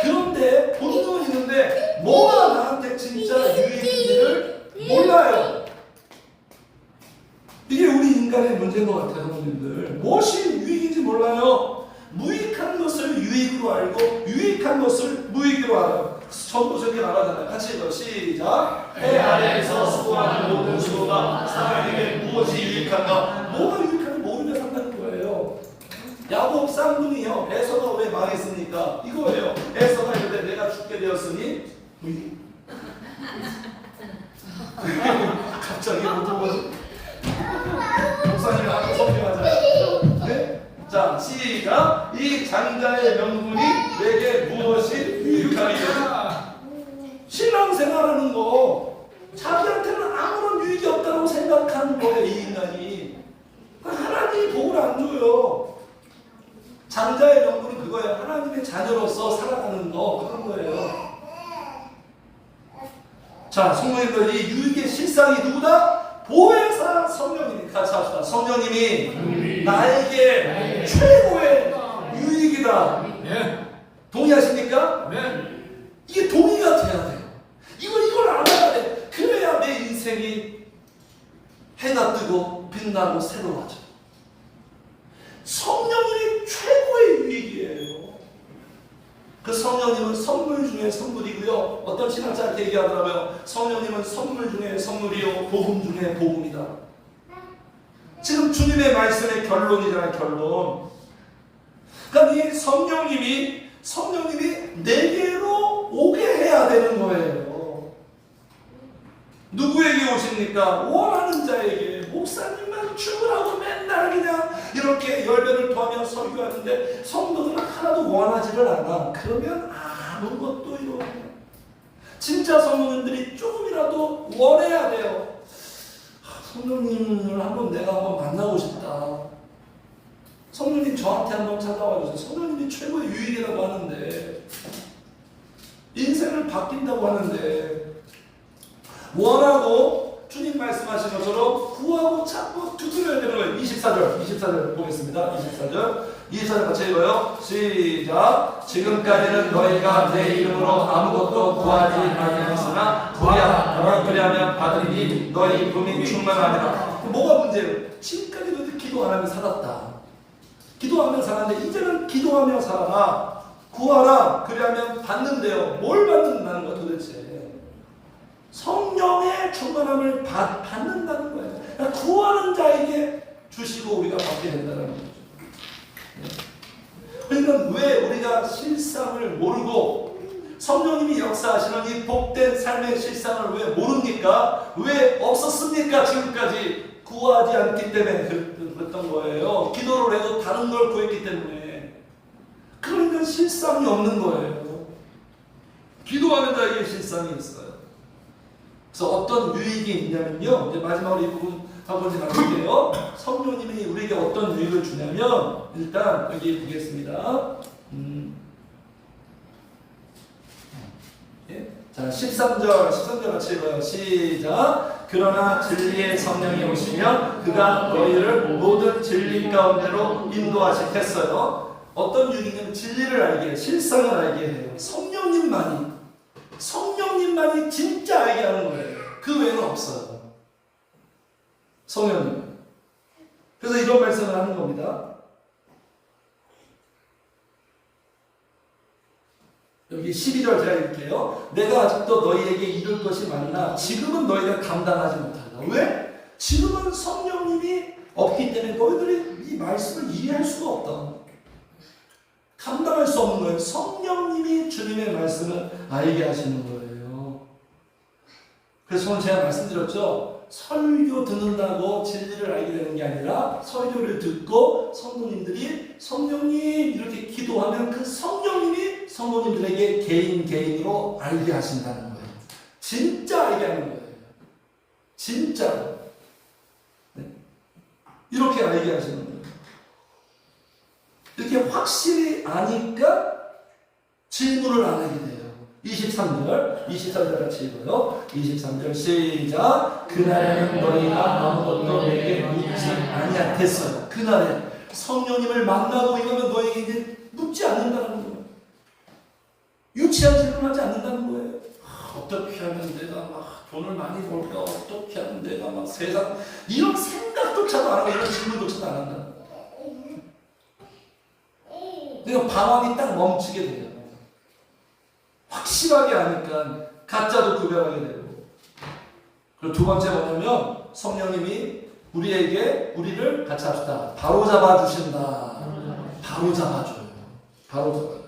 그런데 본능은 있는데, 뭐가 나한테 진짜 유익인지를 몰라요. 이게 우리 인간의 문제인 것 같아요, 성도님들. 무엇이 유익인지 몰라요. 무익한 것을 유익으로 알고, 유익한 것을 무익으로 알아요. 전부 저기 말하잖아요. 같이 읽어. 시작. 해 아래에서 수고하는 모든 수고가 사람에게 무엇이 유익한가? 뭐가 유익한지 모르며 산다는 거예요. 야곱 쌍둥이요. 에서가 왜 망했습니까? 이거예요. 에서가 이럴 때 내가 죽게 되었으니 갑자기 어떤 목사님이 아까 설명하잖아요. 네? 자, 시작. 이 장자의 명분이 내게 무엇이 유익하리요? 신앙생활하는 거 자기한테는 아무런 유익이 없다고 생각하는 거예요. 이 인간이. 하나님이 복을 안 줘요. 장자의 명분은 그거예요. 하나님의 자녀로서 살아가는 거, 그런 거예요. 자, 성도님들, 이 유익의 실상이 누구다? 보혜사 성령님이. 같이 합시다. 성령님이 나에게 최고의 유익이다. 네. 동의하십니까? 네. 이게 동의가 돼야 돼요. 이걸 알아야 돼. 그래야 내 인생이 해가 뜨고 빛나고 새로워져. 성령님이 최고의 유익이에요. 그 성령님은 선물 중에 선물이고요. 어떤 신학자 이렇게 얘기하더라고요. 성령님은 선물 중에 선물이요, 복음 중에 복음이다. 지금 주님의 말씀의 결론이잖아요, 결론. 그러니까 이 성령님이 내게로 오게 해야 되는 거예요. 누구에게 오십니까? 원하는 자에게. 목사님만 출근하고 맨날 그냥 이렇게 열변을 토하며 설교하는데 성도들은 하나도 원하지를 않아. 그러면 아무것도 이루어져. 진짜 성도님들이 조금이라도 원해야 돼요. 성령님을 내가 한번 만나고 싶다. 성령님 저한테 한번 찾아와 주세요. 성령님이 최고의 유익이라고 하는데, 인생을 바뀐다고 하는데, 원하고 주님 말씀하신 것처럼 구하고 찾고 두드려야 되는 거예요. 24절 보겠습니다. 24절 같이 읽어요. 시작. 지금까지는 너희가 내 이름으로 아무것도 구하지 아니하였으나 그리하면 받으리니 너희 분이 충만하리라. 뭐가 문제예요? 지금까지 너희들 기도 안 하며 살았다. 기도하며 살았는데 이제는 기도하며 살아라. 구하라. 그리하면 받는데요. 뭘 받는다는 거야 도대체? 성령의 충만함을 받는다는 거예요. 그러니까 구하는 자에게 주시고 우리가 받게 된다는 거죠. 그러니까 왜 우리가 실상을 모르고 성령님이 역사하시는 이 복된 삶의 실상을 왜 모릅니까? 왜 없었습니까? 지금까지 구하지 않기 때문에 그랬던 그랬던 거예요. 기도를 해도 다른 걸 구했기 때문에. 그러니까 실상이 없는 거예요. 기도하는 자에게 실상이 있어요. 그래서 어떤 유익이 있냐면요. 이제 마지막으로 이 부분 한번 나눌게요. 성령님이 우리에게 어떤 유익을 주냐면 일단 여기 보겠습니다. 예? 자, 13절 같이 읽어요. 시작. 그러나 진리의 성령이 오시면 그가 너희를 모든 진리 가운데로 인도하시겠어요. 어떤 유익이냐면 진리를 알게 해요. 실상을 알게 해요. 성령님만이 진짜 알게 하는 거예요. 그 외에는 없어요. 성령님. 그래서 이런 말씀을 하는 겁니다. 여기 12절 제가 읽을게요. 내가 아직도 너희에게 이룰 것이 많으나 지금은 너희가 감당하지 못한다. 왜? 지금은 성령님이 없기 때문에 너희들이 이 말씀을 이해할 수가 없다. 감당할 수 없는 거예요. 성령님이 주님의 말씀을 알게 하시는 거예요. 그래서 오늘 제가 말씀드렸죠. 설교 듣는다고 진리를 알게 되는 게 아니라 설교를 듣고 성도님들이 성령님 이렇게 기도하면 그 성령님이 성도님들에게 개인으로 알게 하신다는 거예요. 진짜 알게 하는 거예요. 진짜. 네. 이렇게 알게 하시는 거예요. 이렇게 확실히 아니까 질문을 안 하게 돼요. 23절 같이 읽어요. 23절 시작. 그날에는 너희가 아무것도 내게 묻지 아니하겠어요. 그날에 성령님을 만나고 이러면 너에게 이제 묻지 않는다는 거예요. 유치한 질문하지 않는다는 거예요. 어떻게 하면 내가 막 돈을 많이 벌까? 어떻게 하면 내가 막 세상 이런 생각조차도 안 하고 이런 질문조차도 안 한다는 거예요. 내가 방황이 딱 멈추게 돼요. 확실하게 아니까 가짜도 구별하게 되고. 그리고 두 번째 뭐냐면 성령님이 우리를 같이 합시다. 바로 잡아주신다. 바로 잡아줘요. 바로 잡아줘요.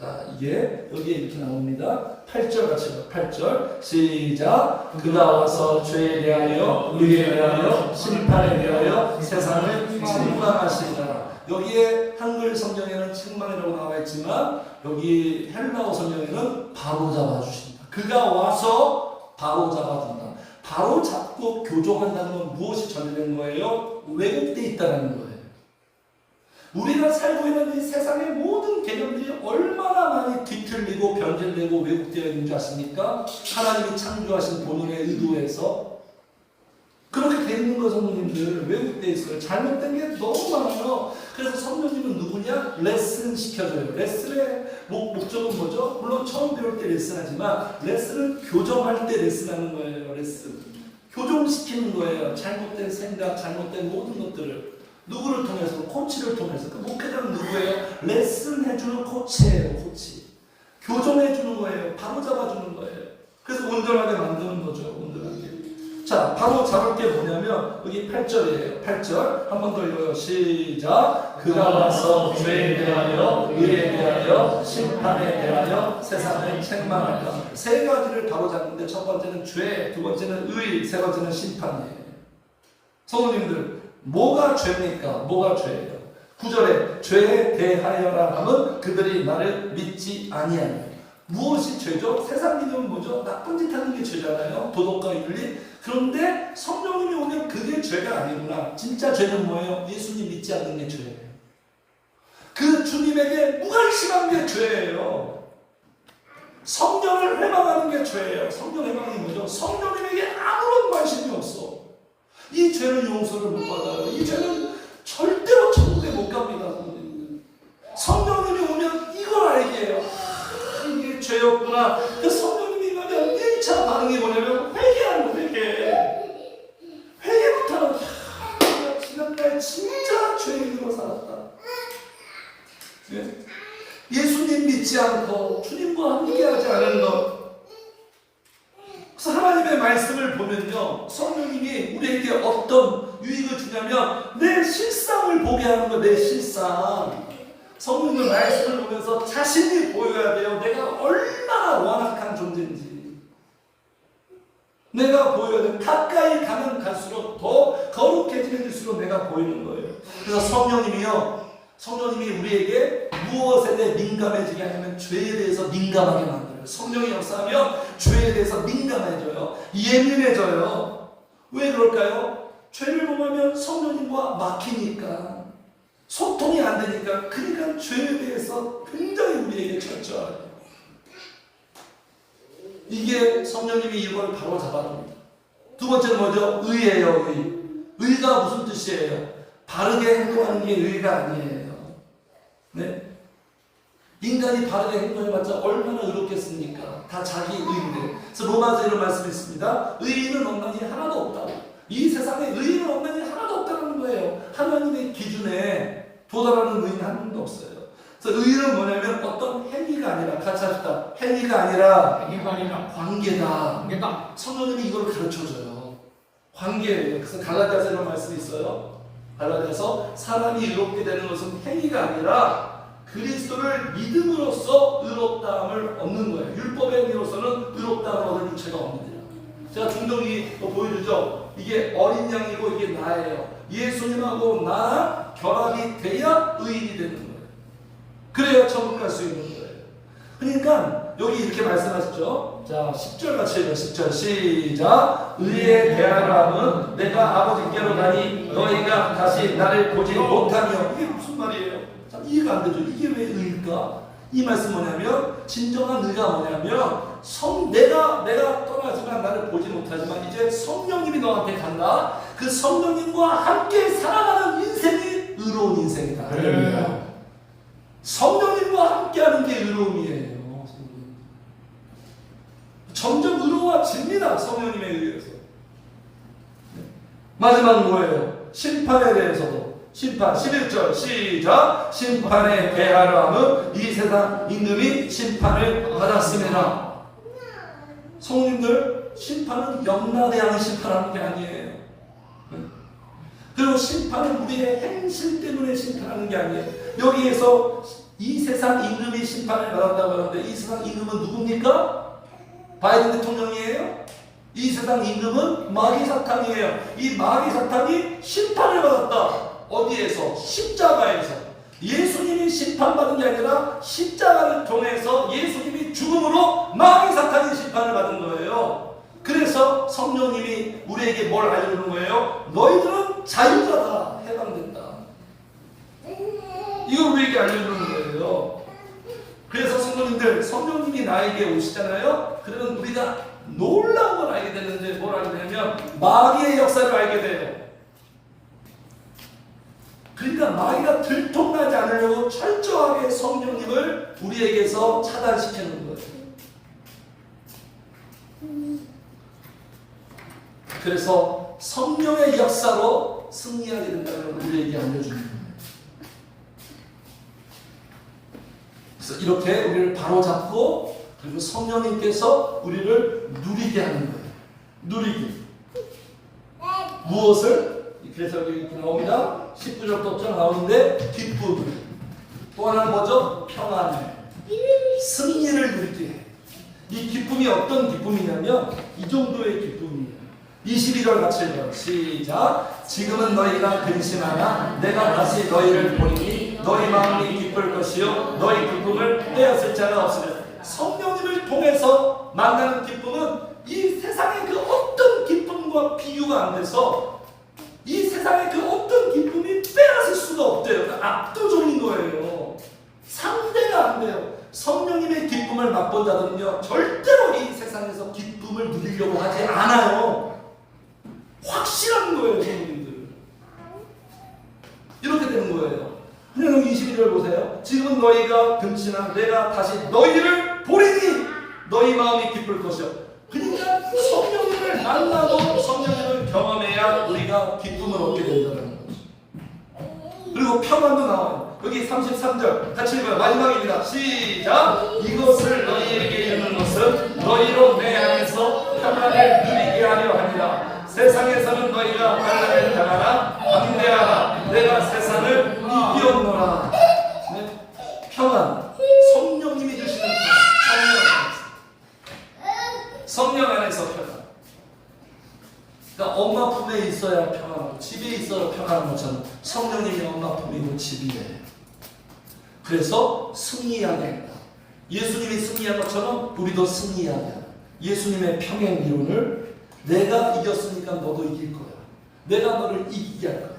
자, 이게 여기에 이렇게 나옵니다. 8절 같이 읽어요. 8절 시작. 그가 와서 죄에 대하여 의에 대하여 심판에 대하여 세상을 책망하시리라. 여기에 한글 성경에는 책망이라고 나와 있지만 여기 헬라어 성경에는 바로 잡아주신다. 그가 와서 바로 잡아준다. 바로 잡고 교정한다는 건 무엇이 전제된 거예요? 왜곡되어 있다는 거예요. 우리가 살고 있는 이 세상의 모든 개념들이 얼마나 많이 뒤틀리고 변질되고 왜곡되어 있는 줄 아십니까? 하나님이 창조하신 본인의 의도에서 그렇게 돼 있는 거 성도님들 왜곡되어 있어요. 잘못된 게 너무 많아요. 그래서 성도님은 누구냐? 레슨 시켜줘요. 레슨의 목적은 뭐죠? 물론 처음 배울 때 레슨하지만 레슨은 교정할 때 레슨하는 거예요. 레슨. 교정시키는 거예요. 잘못된 생각, 잘못된 모든 것들을. 누구를 통해서? 코치를 통해서. 그 목회자는 누구예요? 레슨해주는 코치예요. 코치. 교정해주는 거예요. 바로 잡아주는 거예요. 그래서 온전하게 만드는 거죠. 온전하게. 자, 바로 잡을 게 뭐냐면 여기 8절이에요. 8절 한 번 더 읽어요. 시작. 그가 와서 죄에 대하여 의에 대하여 심판에 대하여 세상을 책망할까. 세 가지를 바로 잡는데 첫 번째는 죄, 두 번째는 의, 세 번째는 심판이에요. 성도님들 뭐가 죄입니까? 뭐가 죄예요? 9절에 죄에 대하여라 하면 그들이 나를 믿지 아니하니. 무엇이 죄죠? 세상 개념은 뭐죠? 나쁜 짓 하는 게 죄잖아요. 도덕과 윤리. 그런데 성령님이 오면 그게 죄가 아니구나. 진짜 죄는 뭐예요? 예수님 믿지 않는 게 죄예요. 그 주님에게 무관심한 게 죄예요. 성령을 회망하는 게 죄예요. 성령 회망이 뭐죠? 성령님에게 아무런 관심이 없어. 이 죄는 용서를 못 받아요. 이 죄는 절대로 천국에 못 갑니다. 성령님이 오면 이걸 알게 해요. 이게 죄였구나. 그 성령님이 임하면 1차 반응이 뭐냐면 회개하는 거예요. 회개부터 내가 지난날 진짜 죄인으로 살았다. 예? 예수님 믿지 않고 주님과 함께하지 않은 것. 그래서 하나님의 말씀을 보면요, 성령님이 우리에게 어떤 유익을 주냐면 내 실상을 보게 하는 거예요. 내 실상. 성령의 말씀을 보면서 자신이 보여야 돼요. 내가 얼마나 완악한 존재인지. 내가 보여야 돼. 가까이 가면 갈수록 더 거룩해질수록 내가 보이는 거예요. 그래서 성령님이 우리에게 무엇에 대해 민감해지게 하냐면 죄에 대해서 민감하게 만들어요. 성령이 역사하면 죄에 대해서 민감해져요. 예민해져요. 왜 그럴까요? 죄를 범하면 성령님과 막히니까, 소통이 안 되니까. 그러니까 죄에 대해서 굉장히 우리에게 철저하게. 이게 성령님이 이걸 바로 잡아줍니다. 두 번째는 뭐죠? 의예요. 의가 무슨 뜻이에요? 바르게 행동하는 게 의가 아니에요. 네? 인간이 바르게 행동해봤자 얼마나 의롭겠습니까? 다 자기 의인데. 그래서 로마서 이런 말씀이 있습니다. 의인은 없나니 하나도 없다고. 이 세상에 의인은 없나니 하나도 없다는 거예요. 하나님의 기준에 도달하는 의인 한 명도 없어요. 그래서 의는 뭐냐면 어떤 행위가 아니라, 같이 합시다. 행위가 아니라 관계다. 성령님이 이걸 가르쳐줘요. 관계예요. 그래서 갈라디아서 이런 말씀이 있어요. 갈라디아서 사람이 의롭게 되는 것은 행위가 아니라 그리스도를 믿음으로써 의롭다함을 얻는 거예요. 율법의 행위로서는 의롭다함을 얻을 유체가 없느니라. 제가 종종 보여주죠. 이게 어린 양이고 이게 나예요. 예수님하고 나랑 결합이 돼야 의인이 되는 거예요. 그래야 천국 갈 수 있는 거예요. 그러니까 여기 이렇게 말씀하시죠. 자, 10절 같이 읽어요. 10절 시작. 의에 대하여는 내가 아버지께로 가니 너희가 다시 나를 보지 못하며. 이게 무슨 말이에요? 참 이해가 안 되죠. 이게 왜 의일까? 이 말씀 뭐냐면, 진정한 의가 뭐냐면, 내가 떠나지만 나를 보지 못하지만 이제 성령님이 너한테 간다. 그 성령님과 함께 살아가는 인생이 의로운 인생이다. 네. 성령님과 함께하는 게 의로움이에요. 점점 의로워집니다. 성령님에 의해서. 마지막 뭐예요? 심판에 대해서도. 심판 11절 시작. 심판에 대하여 함은 이 세상 임금이 심판을 받았음이라. 성령님들, 심판은 영나 대하는 심판하는 게 아니에요. 그리고 심판은 우리의 행실 때문에 심판하는 게 아니에요. 여기에서 이 세상 임금이 심판을 받았다고 하는데, 이 세상 임금은 누굽니까? 바이든 대통령이에요? 이 세상 임금은 마귀 사탄이에요. 이 마귀 사탄이 심판을 받았다. 어디에서? 십자가에서. 예수님이 심판받은 게 아니라 십자가를 통해서 예수님이 죽음으로 마귀 사탄이 심판을 받은 거예요. 그래서 성령님이 우리에게 뭘 알려주는 거예요? 너희들은 자유자다. 해방된다. 이걸 우리에게 알려주는 거예요. 그래서 성도님들, 성령님이 나에게 오시잖아요. 그러면 우리가 놀라운 걸 알게 되는데, 뭘 알게 되냐면 마귀의 역사를 알게 돼요. 그러니까 마귀가 들통나지 않으려고 철저하게 성령님을 우리에게서 차단시키는 거예요. 그래서 성령의 역사로 승리하게 된다는 걸 우리에게 알려주는 거예요. 그래서 이렇게 우리를 바로잡고, 그리고 성령님께서 우리를 누리게 하는 거예요. 누리게. 무엇을? 그래서 여기 이렇게 나옵니다. 19절부터 쭉 나오는데, 기쁨을. 또 하나는 뭐죠? 평안을. 승리를 누리게 해요. 이 기쁨이 어떤 기쁨이냐면 이 정도의 기쁨이에요. 22절 같이 읽어요. 시작. 지금은 너희가 근심하나 내가 다시 너희를 보니 너희 마음이 기쁠 것이요 너희 기쁨을 빼앗을 자가 없으리라. 성령님을 통해서 만나는 기쁨은 이 세상의 그 어떤 기쁨과 비교가 안 돼서, 이 세상의 그 어떤 기쁨이 빼앗을 수가 없대요. 압도적인 거예요. 상대가 안 돼요. 성령님의 기쁨을 맛본 자들은요, 절대로 이 세상에서 기쁨을 누리려고 하지 않아요. 확실한 거예요, 성도님들. 이렇게 되는 거예요. 그냥 22절 보세요. 지금 너희가 근심하나 내가 다시 너희를 보리니 너희 마음이 기쁠 것이요. 그러니까 성령님을 만나고 성령님을 경험해야 우리가 기쁨을 얻게 된다는 거죠. 그리고 평안도 나와요. 여기 33절 같이 읽어요. 마지막입니다. 시작. 이것을 너희에게 이르는 것은 너희로 내 안에서 평안을 누리게 하려 합니다. 세상에서는 너희가 환난을 당하나 담대하라. 내가 세상을 이겼노라. 네? 평안. 성령님이 주시는 평안. 성령 안에서 평안. 그래서 승리하게 한다. 예수님이 승리한 것처럼 우리도 승리하게 한다. 예수님의 평행 이론을 내가 이겼으니까 너도 이길 거야. 내가 너를 이기게 할 거야.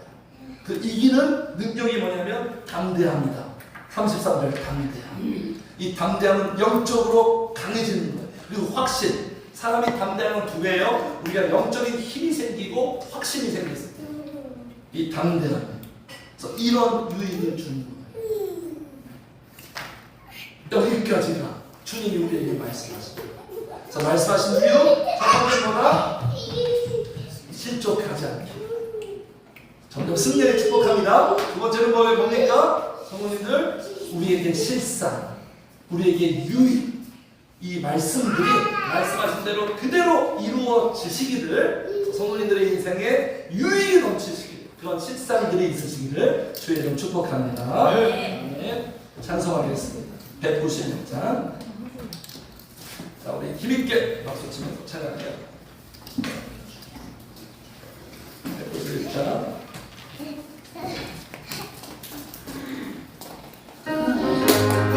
그 이기는 능력이 뭐냐면 담대함이다. 33절 담대함. 이 담대함은 영적으로 강해지는 거예요. 그리고 확신. 사람이 담대함은 두 개예요. 우리가 영적인 힘이 생기고 확신이 생겼을 때. 이 담대함. 그래서 이런 유익을 주는 거예요. 여기까지가 주님이 우리에게 말씀하십니다. 자, 말씀하신 이유 첫 번째 뭐다? 실족하지 않게. 점점 승리를 축복합니다. 두 번째는 뭡니까? 성도님들, 우리에게 실상, 우리에게 유익, 이 말씀들이 말씀하신 대로 그대로 이루어지시기를, 성도님들의 인생에 유익이 넘치시기를, 그런 실상들이 있으시기를 주의 이름 축복합니다. 네. 찬송하겠습니다. 196장. 자, 우리 힘있게 박수 치면서 찬양해요.